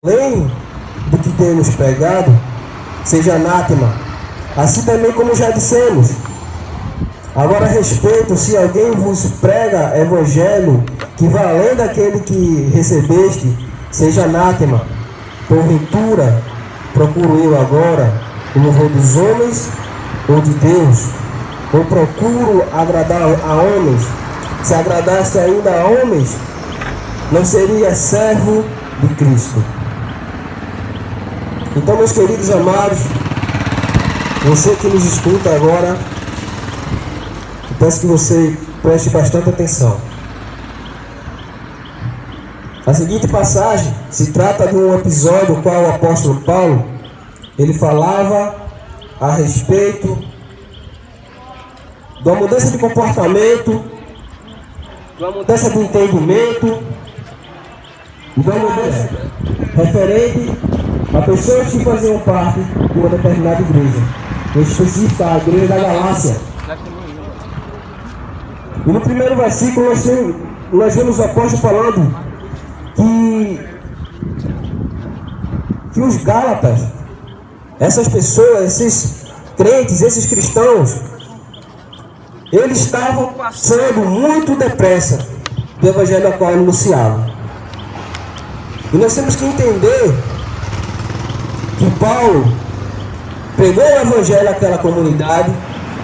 além do que temos pregado, seja anátema. Assim também como já dissemos. Agora, a respeito, se alguém vos prega evangelho que vá além daquele que recebeste, seja anátema. Porventura, procuro eu agora o louvor dos homens ou de Deus? Ou procuro agradar a homens? Se agradasse ainda a homens, não seria servo de Cristo. Então, meus queridos amados, você que nos escuta agora, eu peço que você preste bastante atenção. A seguinte passagem se trata de um episódio no qual o apóstolo Paulo, ele falava a respeito de uma mudança de comportamento, de uma mudança de entendimento, de uma mudança referente a pessoas que faziam parte de uma determinada igreja, em específico a igreja da Galácia. E no primeiro versículo nós vemos o apóstolo falando que os Gálatas, essas pessoas, esses crentes, esses cristãos, eles estavam passando muito depressa do evangelho a qual ele anunciava. E nós temos que entender que Paulo pregou o evangelho àquela comunidade,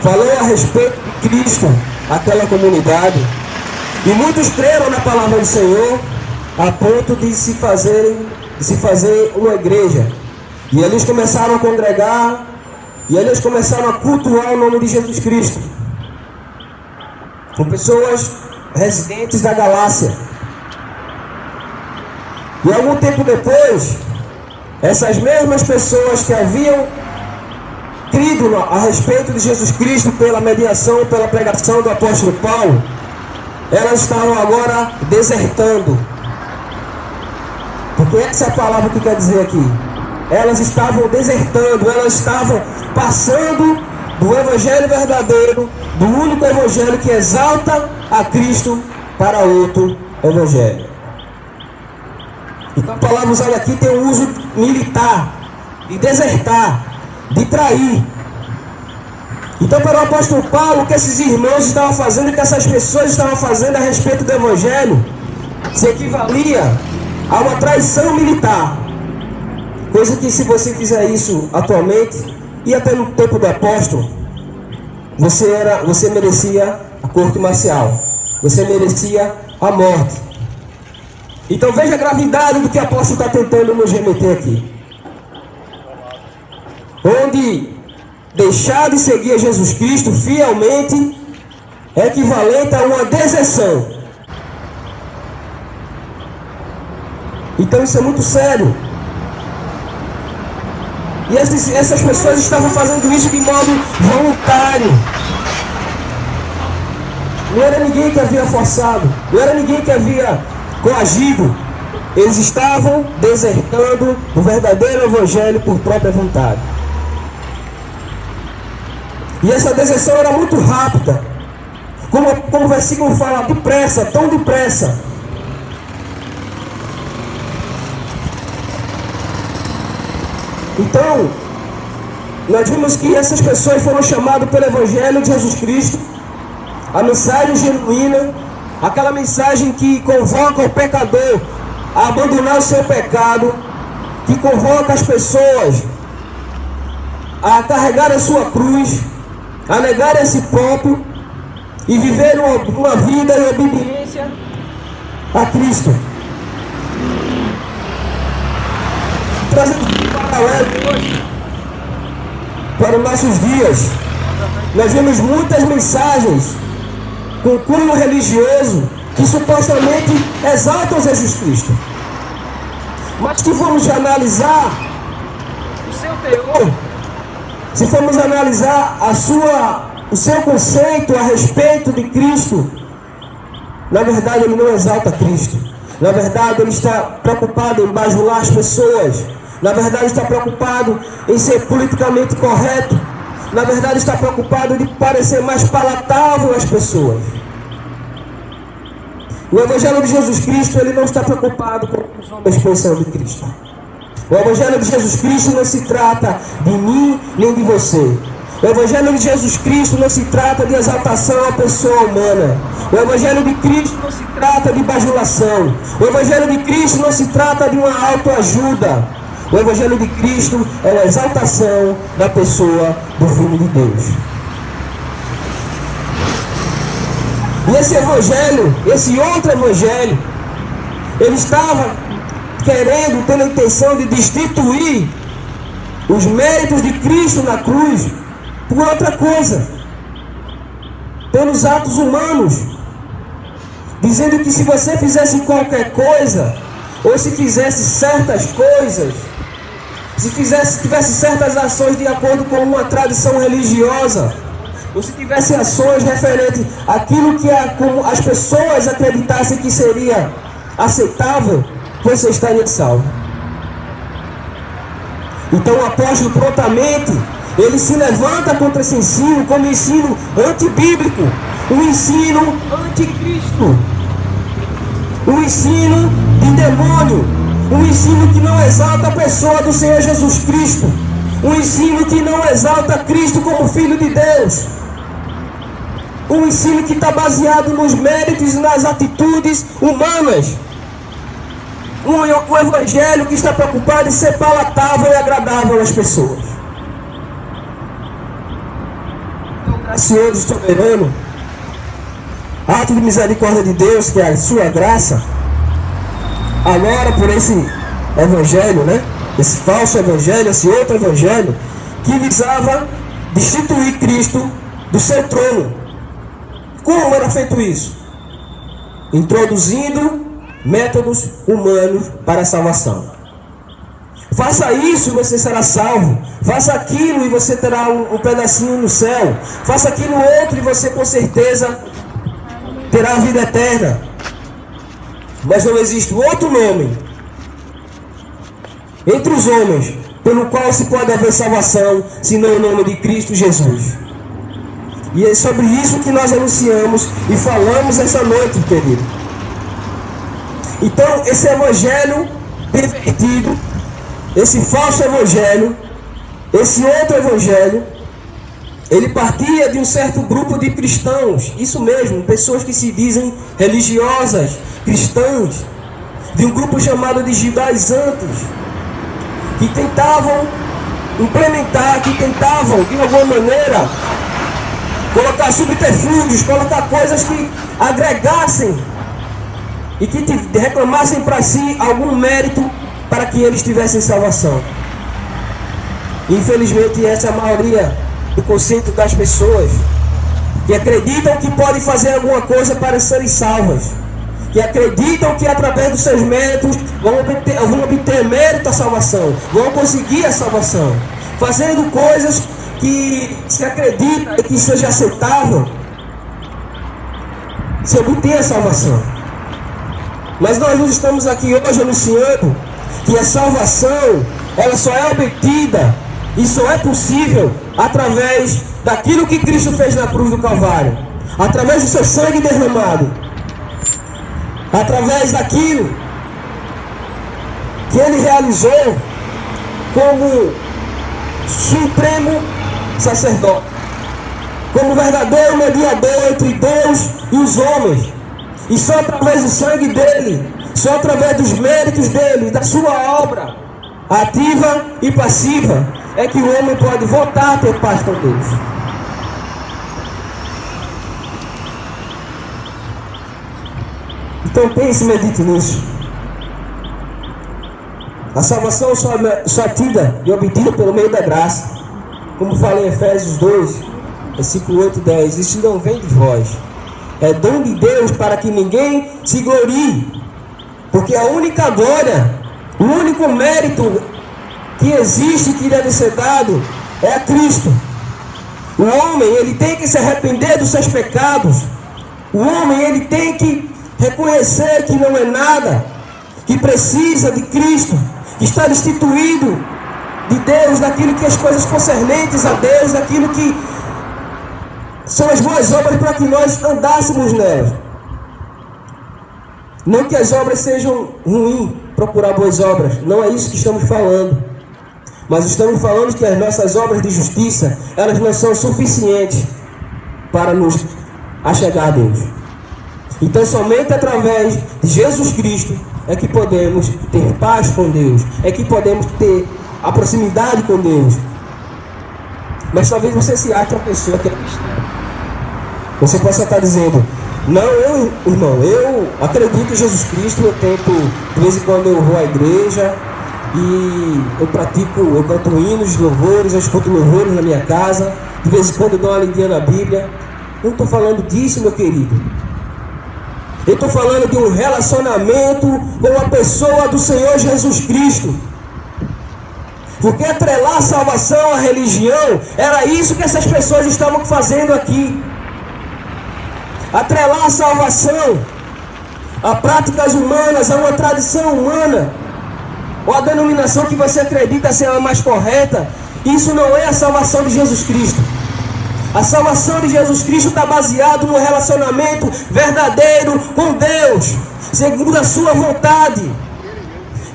falou a respeito de Cristo àquela comunidade, e muitos creram na palavra do Senhor a ponto de se fazer uma igreja. E eles começaram a congregar, e eles começaram a cultuar o nome de Jesus Cristo, com pessoas residentes da Galácia. E algum tempo depois, essas mesmas pessoas que haviam crido a respeito de Jesus Cristo pela mediação, pela pregação do apóstolo Paulo, elas estavam agora desertando. Porque essa é a palavra que quer dizer aqui. Elas estavam desertando, elas estavam passando do evangelho verdadeiro, do único evangelho que exalta a Cristo, para outro evangelho. Então a palavra usada aqui tem um uso militar, de desertar, de trair. Então, para o apóstolo Paulo, o que esses irmãos estavam fazendo, o que essas pessoas estavam fazendo a respeito do evangelho, se equivalia a uma traição militar. Coisa que, se você fizer isso atualmente, e até no tempo do apóstolo, você merecia a corte marcial, você merecia a morte. Então veja a gravidade do que o apóstolo está tentando nos remeter aqui. Onde deixar de seguir a Jesus Cristo fielmente é equivalente a uma deserção. Então isso é muito sério. E essas pessoas estavam fazendo isso de modo voluntário. Não era ninguém que havia forçado, não era ninguém que havia coagido. Eles estavam desertando o verdadeiro evangelho por própria vontade. E essa deserção era muito rápida. Como o versículo fala, depressa, tão depressa. Então, nós vimos que essas pessoas foram chamadas pelo evangelho de Jesus Cristo, a mensagem genuína, aquela mensagem que convoca o pecador a abandonar o seu pecado, que convoca as pessoas a carregar a sua cruz, a negar a si próprio e viver uma vida em obediência a Cristo. Trazendo um paralelo hoje para os nossos dias, nós vemos muitas mensagens com cunho religioso que supostamente exaltam Jesus Cristo, mas que vamos analisar o seu teor, se formos analisar o seu conceito a respeito de Cristo, na verdade ele não exalta Cristo. Na verdade ele está preocupado em bajular as pessoas. Na verdade está preocupado em ser politicamente correto. Na verdade está preocupado em parecer mais palatável às pessoas. O evangelho de Jesus Cristo, ele não está preocupado com os homens pensando em Cristo. O Evangelho de Jesus Cristo não se trata de mim nem de você. O Evangelho de Jesus Cristo não se trata de exaltação à pessoa humana. O Evangelho de Cristo não se trata de bajulação. O Evangelho de Cristo não se trata de uma autoajuda. O Evangelho de Cristo é a exaltação da pessoa do Filho de Deus. E esse Evangelho, esse outro Evangelho, ele estava tendo a intenção de destituir os méritos de Cristo na cruz por outra coisa, pelos atos humanos, dizendo que se você fizesse qualquer coisa, ou se fizesse certas coisas, se tivesse certas ações de acordo com uma tradição religiosa, ou se tivesse ações referentes àquilo que como as pessoas acreditassem que seria aceitável, você estaria salvo. Então o apóstolo prontamente, ele se levanta contra esse ensino como ensino antibíblico, um ensino anticristo, um ensino de demônio, um ensino que não exalta a pessoa do Senhor Jesus Cristo, um ensino que não exalta Cristo como Filho de Deus, um ensino que está baseado nos méritos e nas atitudes humanas, um evangelho que está preocupado em ser palatável e agradável às pessoas. Então, gracioso e soberano, ato de misericórdia de Deus, que é a sua graça, agora por esse evangelho, esse falso evangelho, esse outro evangelho, que visava destituir Cristo do seu trono. Como era feito isso? Introduzindo métodos humanos para a salvação. Faça isso e você será salvo. Faça aquilo e você terá um pedacinho no céu. Faça aquilo outro e você com certeza terá a vida eterna. Mas não existe outro nome entre os homens pelo qual se pode haver salvação, senão o nome de Cristo Jesus. E é sobre isso que nós anunciamos e falamos essa noite, querido. Então, esse evangelho pervertido, esse falso evangelho, esse outro evangelho, ele partia de um certo grupo de cristãos, isso mesmo, pessoas que se dizem religiosas, cristãs, de um grupo chamado de judaizantes, que tentavam implementar, que tentavam, de alguma maneira, colocar subterfúgios, colocar coisas que agregassem e que reclamassem para si algum mérito para que eles tivessem salvação. Infelizmente, essa é a maioria do conceito das pessoas que acreditam que podem fazer alguma coisa para serem salvas, que acreditam que através dos seus méritos vão obter mérito à salvação, vão conseguir a salvação, fazendo coisas que se acredita que seja aceitável, se obter a salvação. Mas nós não estamos aqui hoje anunciando que a salvação, ela só é obtida e só é possível através daquilo que Cristo fez na cruz do Calvário, através do seu sangue derramado, através daquilo que Ele realizou como supremo sacerdote, como verdadeiro mediador entre Deus e os homens. E só através do sangue dele, só através dos méritos dele, da sua obra ativa e passiva, é que o homem pode voltar a ter paz com Deus. Então pense e medite nisso. A salvação só é tida e obtida pelo meio da graça, como fala em Efésios 2, versículo 8 e 10. Isso não vem de vós, é dom de Deus, para que ninguém se glorie, porque a única glória, o único mérito que existe e que deve ser dado é a Cristo. O homem, ele tem que se arrepender dos seus pecados. O homem, ele tem que reconhecer que não é nada, que precisa de Cristo, que está destituído de Deus, daquilo que as coisas concernentes a Deus, daquilo que são as boas obras para que nós andássemos nelas. Não que as obras sejam ruins, procurar boas obras. Não é isso que estamos falando. Mas estamos falando que as nossas obras de justiça, elas não são suficientes para nos achegar a Deus. Então somente através de Jesus Cristo é que podemos ter paz com Deus, é que podemos ter a proximidade com Deus. Mas talvez você se ache uma pessoa que é cristã. Você possa estar dizendo: não, irmão, eu acredito em Jesus Cristo, eu tento, de vez em quando eu vou à igreja e eu canto hinos, louvores, eu escuto louvores na minha casa, de vez em quando eu dou uma lidinha na Bíblia. Eu não estou falando disso, meu querido. Eu estou falando de um relacionamento com a pessoa do Senhor Jesus Cristo. Porque atrelar a salvação à religião, era isso que essas pessoas estavam fazendo aqui. Atrelar a salvação a práticas humanas, a uma tradição humana, ou a denominação que você acredita ser a mais correta. Isso não é a salvação de Jesus Cristo. A salvação de Jesus Cristo está baseada no relacionamento verdadeiro com Deus, segundo a sua vontade,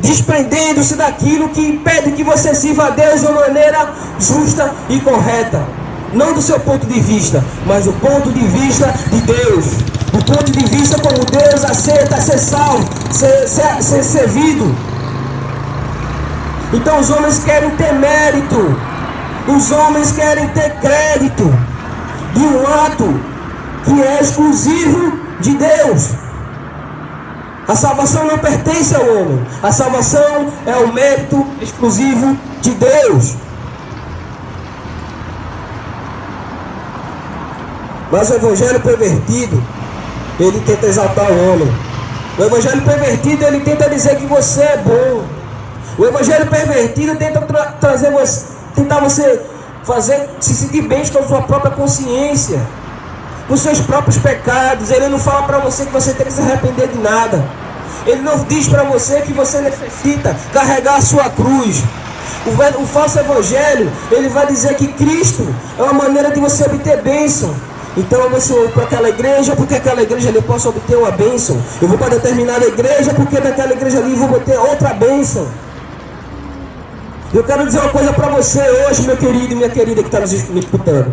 desprendendo-se daquilo que impede que você sirva a Deus de uma maneira justa e correta. Não do seu ponto de vista, mas do ponto de vista de Deus. Do ponto de vista como Deus aceita ser salvo, ser servido. Então os homens querem ter mérito. Os homens querem ter crédito de um ato que é exclusivo de Deus. A salvação não pertence ao homem. A salvação é o mérito exclusivo de Deus. Mas o evangelho pervertido, ele tenta exaltar o homem. O evangelho pervertido, ele tenta dizer que você é bom. O evangelho pervertido tenta tentar você se sentir bem com a sua própria consciência, com os seus próprios pecados. Ele não fala para você que você tem que se arrepender de nada. Ele não diz para você que você necessita carregar a sua cruz. O falso evangelho, ele vai dizer que Cristo é uma maneira de você obter bênção. Então eu vou para aquela igreja, porque aquela igreja ali eu posso obter uma bênção. Eu vou para determinada igreja, porque naquela igreja ali eu vou obter outra bênção. Eu quero dizer uma coisa para você hoje, meu querido e minha querida que está nos escutando.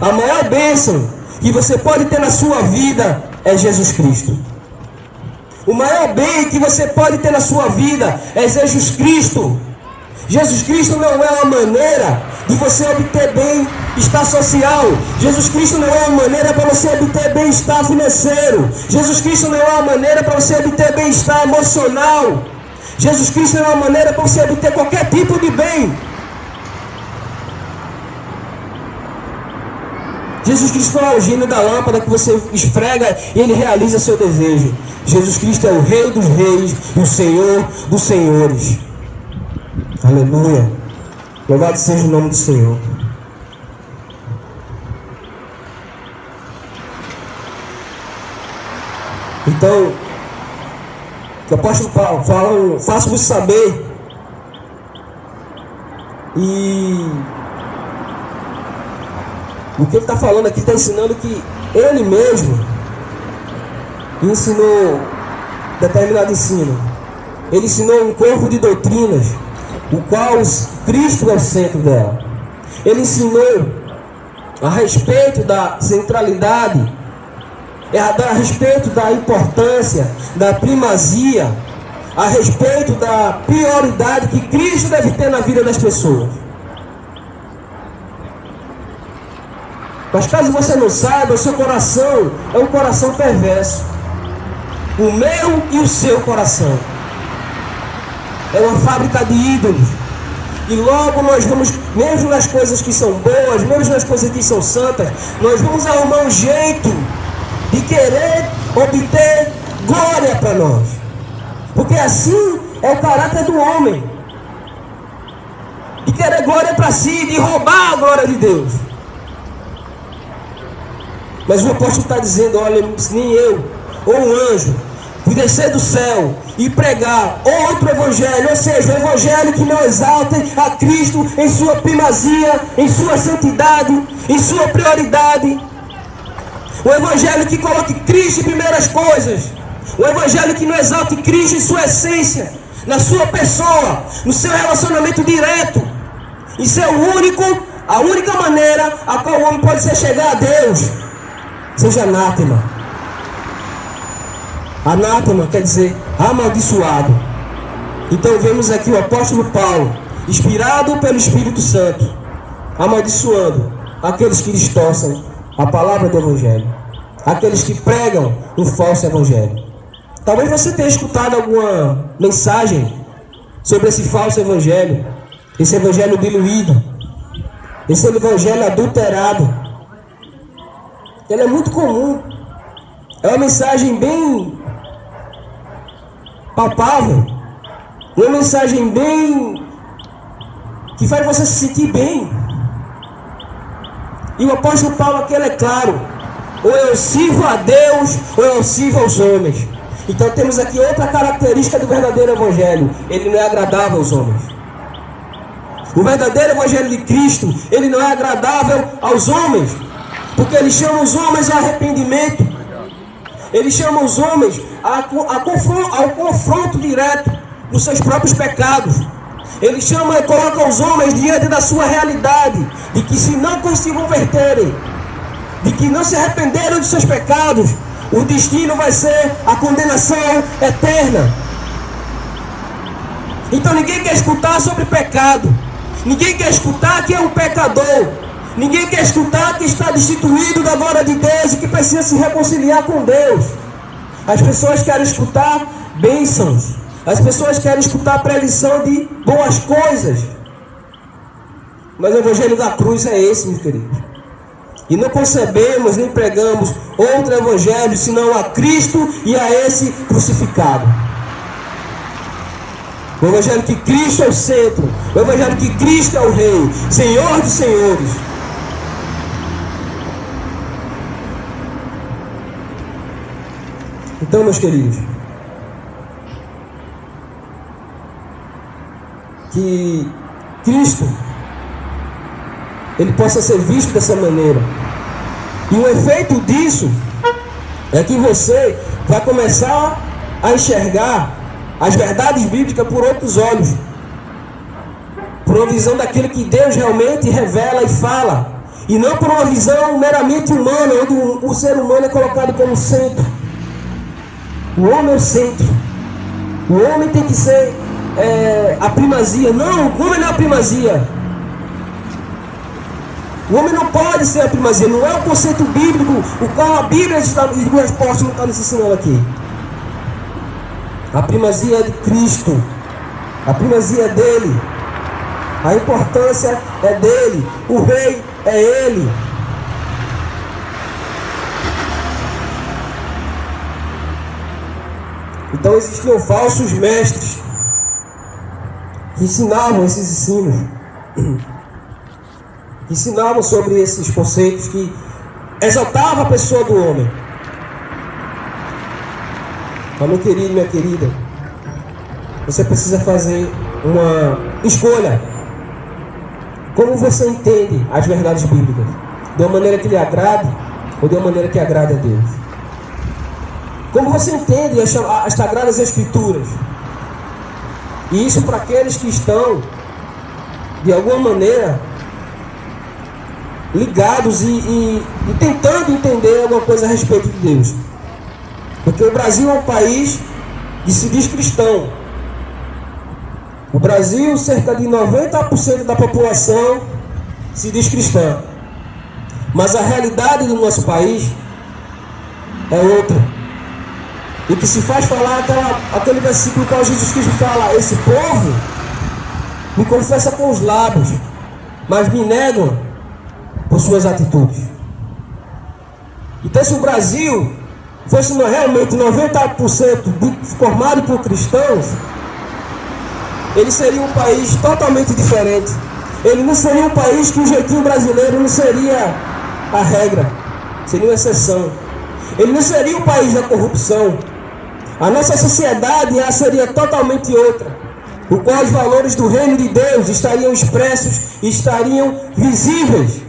A maior bênção que você pode ter na sua vida é Jesus Cristo. O maior bem que você pode ter na sua vida é Jesus Cristo. Jesus Cristo não é uma maneira de você obter bem-estar social. Jesus Cristo não é uma maneira para você obter bem-estar financeiro. Jesus Cristo não é uma maneira para você obter bem-estar emocional. Jesus Cristo não é uma maneira para você obter qualquer tipo de bem. Jesus Cristo é o gênio da lâmpada que você esfrega e ele realiza seu desejo. Jesus Cristo é o Rei dos Reis e o Senhor dos Senhores. Aleluia. Louvado seja o nome do Senhor. Então, o apóstolo Paulo fala: faço-vos saber. E o que ele está falando aqui, está ensinando que ele mesmo ensinou determinado ensino. Ele ensinou um corpo de doutrinas, o qual Cristo é o centro dela. Ele ensinou a respeito da centralidade, a respeito da importância, da primazia, a respeito da prioridade que Cristo deve ter na vida das pessoas. Mas caso você não saiba, o seu coração é um coração perverso. O meu e o seu coração é uma fábrica de ídolos. E logo nós vamos, mesmo nas coisas que são boas, mesmo nas coisas que são santas, nós vamos arrumar um jeito de querer obter glória para nós. Porque assim é o caráter do homem. De querer glória para si, de roubar a glória de Deus. Mas o apóstolo está dizendo: olha, nem eu, ou um anjo, fui descer do céu e pregar outro evangelho, ou seja, o evangelho que não exalta a Cristo em sua primazia, em sua santidade, em sua prioridade. O evangelho que coloque Cristo em primeiras coisas. Um evangelho que não exalte Cristo em sua essência, na sua pessoa, no seu relacionamento direto, em ser a única maneira a qual o homem pode se chegar a Deus. Seja anátema. Anátema quer dizer amaldiçoado. Então vemos aqui o apóstolo Paulo, inspirado pelo Espírito Santo, amaldiçoando aqueles que distorcem a palavra do evangelho, aqueles que pregam um falso evangelho. Talvez você tenha escutado alguma mensagem sobre esse falso evangelho, esse evangelho diluído, esse evangelho adulterado. Ele é muito comum. É uma mensagem bem palpável, uma mensagem bem que faz você se sentir bem. E o apóstolo Paulo aqui, ele é claro: ou eu sirvo a Deus, ou eu sirvo aos homens. Então temos aqui outra característica do verdadeiro evangelho: ele não é agradável aos homens. O verdadeiro evangelho de Cristo, ele não é agradável aos homens, porque ele chama os homens ao arrependimento, ele chama os homens ao confronto direto dos seus próprios pecados. Ele chama e coloca os homens diante da sua realidade, de que se não se converterem, de que não se arrependeram dos seus pecados, o destino vai ser a condenação eterna. Então ninguém quer escutar sobre pecado, ninguém quer escutar que é um pecador, ninguém quer escutar que está destituído da glória de Deus e que precisa se reconciliar com Deus. As pessoas querem escutar bênçãos, as pessoas querem escutar a predição de boas coisas. Mas o evangelho da cruz é esse, meus queridos. E não concebemos nem pregamos outro evangelho senão a Cristo e a esse crucificado. O evangelho que Cristo é o centro, o evangelho que Cristo é o Rei, Senhor dos senhores. Então, meus queridos, que Cristo ele possa ser visto dessa maneira. E o efeito disso é que você vai começar a enxergar as verdades bíblicas por outros olhos, por uma visão daquilo que Deus realmente revela e fala, e não por uma visão meramente humana, onde o ser humano é colocado como centro. O homem é o centro. O homem tem que ser a primazia. Não, o homem não é a primazia. O homem não pode ser a primazia. Não é o conceito bíblico o qual a Bíblia e o apóstolo não está nos ensinando aqui. A primazia é de Cristo. A primazia é dele. A importância é dele. O rei é ele. Então existiam falsos mestres que ensinavam esses ensinos, que ensinavam sobre esses conceitos, que exaltavam a pessoa do homem. Mas, meu querido, minha querida, você precisa fazer uma escolha. Como você entende as verdades bíblicas? De uma maneira que lhe agrade ou de uma maneira que agrade a Deus? Como você entende as Sagradas Escrituras? E isso para aqueles que estão, de alguma maneira, ligados e tentando entender alguma coisa a respeito de Deus. Porque o Brasil é um país que se diz cristão. O Brasil, cerca de 90% da população se diz cristã. Mas a realidade do nosso país é outra. E que se faz falar aquele versículo que Jesus Cristo fala: esse povo me confessa com os lábios, mas me negam por suas atitudes. Então, se o Brasil fosse realmente 90% formado por cristãos, ele seria um país totalmente diferente. Ele não seria um país que o jeitinho brasileiro não seria a regra, seria uma exceção. Ele não seria um país da corrupção. A nossa sociedade seria totalmente outra, o qual os valores do reino de Deus estariam expressos e estariam visíveis.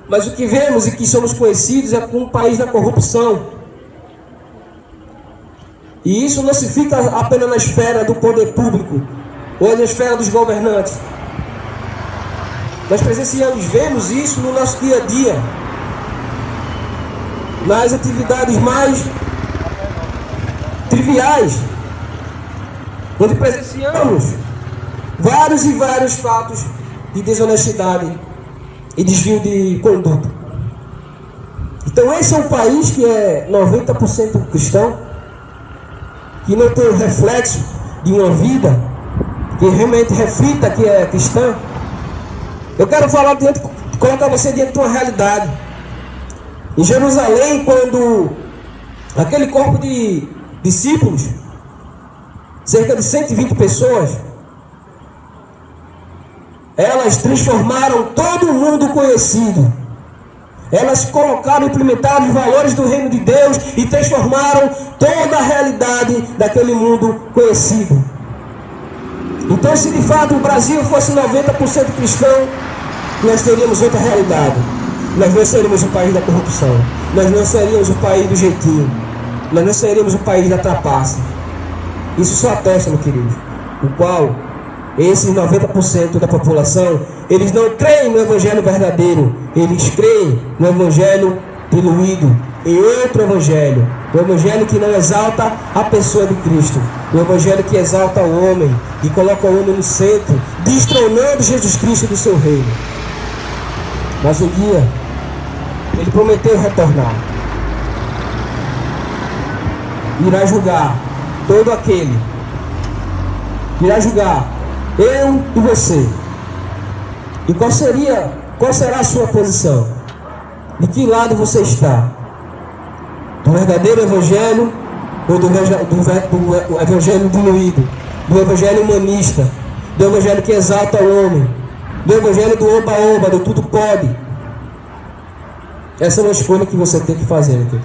Mas o que vemos e que somos conhecidos é como um país da corrupção. E isso não se fica apenas na esfera do poder público ou na esfera dos governantes. Nós presenciamos, vemos isso no nosso dia a dia, nas atividades mais triviais, onde presenciamos vários e vários fatos de desonestidade e desvio de conduta. Então esse é um país que é 90% cristão, que não tem o reflexo de uma vida que realmente reflita que é cristã. Eu quero falar colocar você diante de uma realidade. Em Jerusalém, quando aquele corpo de discípulos, cerca de 120 pessoas, elas transformaram todo mundo conhecido. Elas colocaram, implementaram os valores do reino de Deus e transformaram toda a realidade daquele mundo conhecido. Então, se de fato o Brasil fosse 90% cristão, nós teríamos outra realidade. Nós não seríamos o país da corrupção. Nós não seríamos o país do jeitinho. Nós não seríamos o país da trapaça. Isso só atesta, meu querido, o qual esses 90% da população, eles não creem no evangelho verdadeiro, eles creem no evangelho diluído, em outro evangelho, o evangelho que não exalta a pessoa de Cristo, o evangelho que exalta o homem e coloca o homem no centro, destronando Jesus Cristo do seu reino. Mas um dia ele prometeu retornar, irá julgar todo aquele, irá julgar eu e você. E qual será a sua posição? De que lado você está? Do verdadeiro evangelho ou do evangelho diluído? Do evangelho humanista? Do evangelho que exalta o homem? Do evangelho do oba-oba, do tudo pode? Essa é uma escolha que você tem que fazer, meu querido.